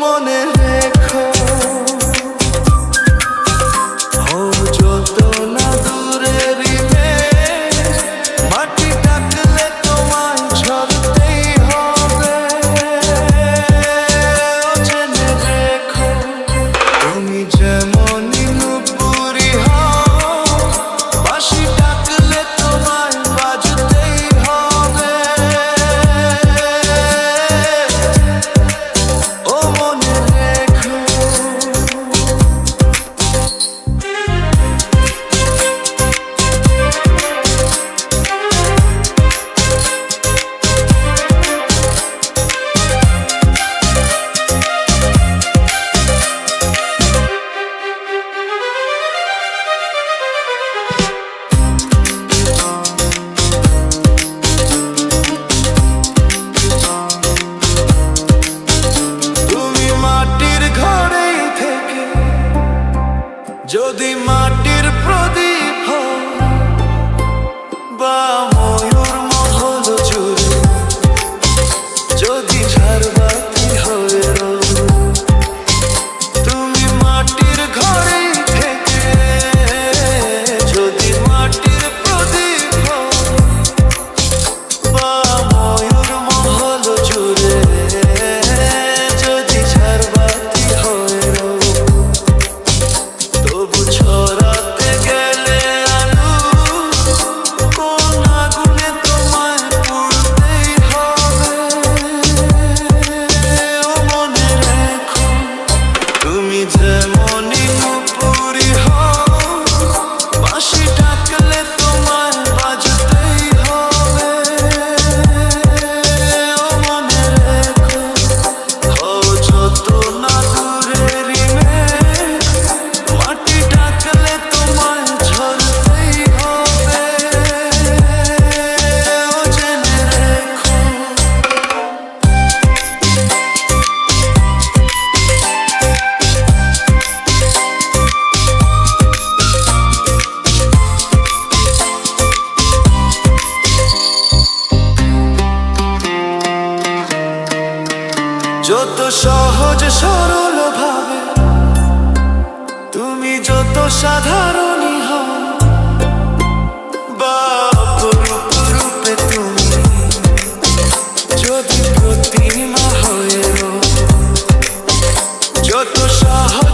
মনে রেখো, ও যত না দূরেরই মেঘ, মাটি ডাকলে তোমায় ঝরতেই হবে। ও জেনে রেখো, তুমি যেমনই নুপুরি হও, বাঁশি ডাকলে তোমায় বাজতেই হবে। ও মনে রেখো, তুমি মাটির ঘরেই থেকে যদি মাটির প্রদীপ হও, বা ময়ূর মহল জুড়ে যদি ঝাড়বাতি হয়ে রও, তুমি মাটির ঘরেই থেকে যদি মাটির প্রদীপ হও, বা ময়ূর মহল জুড়ে যদি ঝাড়বাতি হয়ে রও, তবু ছড়াতে গেলে আলো কোন আগুনে তোমায় পুড়তেই হবে। ও মনে রেখো, তুমি যেমনই নুপুরি হও, বাঁশি ডাকলে তোমায় বাজতেই হবে। ও মনে রেখো, হও যত না দূরেরই মেঘ, মাটি ডাকলে তোমায় ঝরতেই হবে। ও জেনে রেখো, যত সহজ সরল ভাবে তুমি যত সাধারণই হও, বা অপরূপ রূপে তুমি যদি প্রতিমা হয়ে রও, যত সহজ